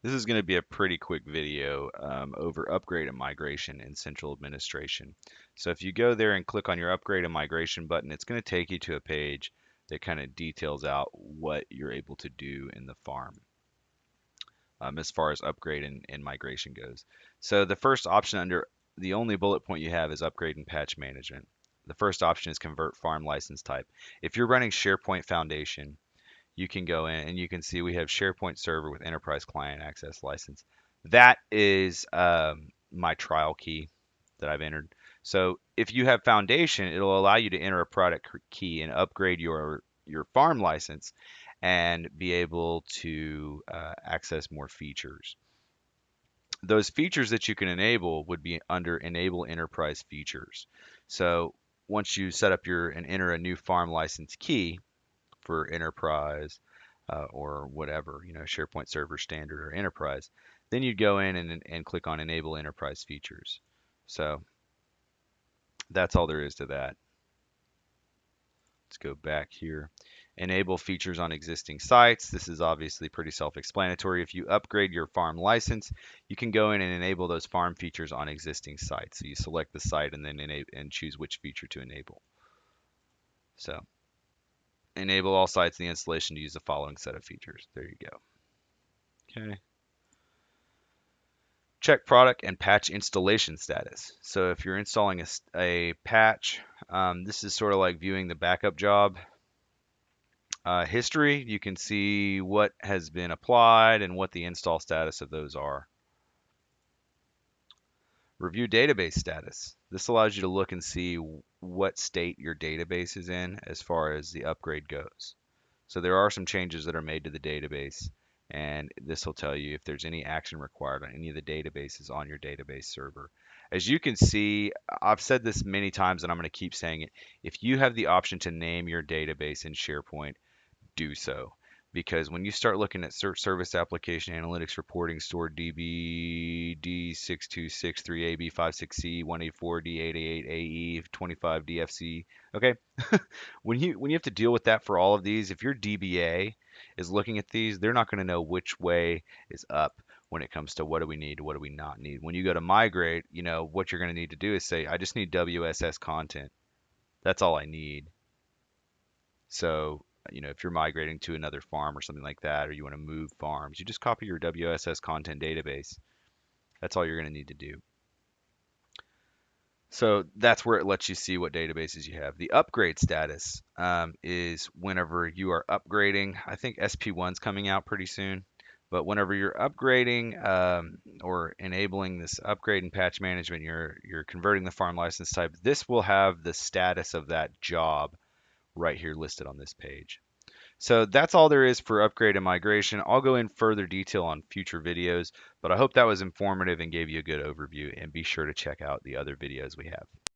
This is going to be a pretty quick video over upgrade and migration in central administration. So if you go there and click on your upgrade and migration button, it's going to take you to a page that kind of details out what you're able to do in the farm as far as upgrade and migration goes. So the first option under the only bullet point you have is upgrade and patch management. The first option is convert farm license type. If you're running SharePoint Foundation, you can go in and you can see we have SharePoint server with enterprise client access license. That is my trial key that I've entered. So if you have Foundation, it'll allow you to enter a product key and upgrade your farm license and be able to access more features. Those features that you can enable would be under enable enterprise features. So once you set up your and enter a new farm license key for enterprise or whatever, SharePoint Server Standard or Enterprise, then you'd go in and click on Enable Enterprise Features. So that's all there is to that. Let's go back here. Enable features on existing sites. This is obviously pretty self-explanatory. If you upgrade your farm license, you can go in and enable those farm features on existing sites. So you select the site and then choose which feature to enable. So enable all sites in the installation to use the following set of features. There you go. Okay. Check product and patch installation status. So if you're installing a patch, this is sort of like viewing the backup job. History, you can see what has been applied and what the install status of those are. Review database status. This allows you to look and see what state your database is in as far as the upgrade goes. So there are some changes that are made to the database, and this will tell you if there's any action required on any of the databases on your database server. As you can see, I've said this many times and I'm going to keep saying it. If you have the option to name your database in SharePoint, do so. Because when you start looking at service application analytics reporting stored DB D6263AB56C 184D888AE 25DFC, okay? When you have to deal with that for all of these, if your DBA is looking at these, they're not going to know which way is up when it comes to what do we need, what do we not need. When you go to migrate, what you're going to need to do is say, I just need WSS content. That's all I need. So, if you're migrating to another farm or something like that, or you want to move farms, you just copy your WSS content database. That's all you're going to need to do. So that's where it lets you see what databases you have. The upgrade status is whenever you are upgrading. I think SP1's coming out pretty soon, but whenever you're upgrading or enabling this upgrade and patch management, you're converting the farm license type. This will have the status of that job right here listed on this page. So that's all there is for upgrade and migration. I'll go in further detail on future videos, but I hope that was informative and gave you a good overview, and be sure to check out the other videos we have.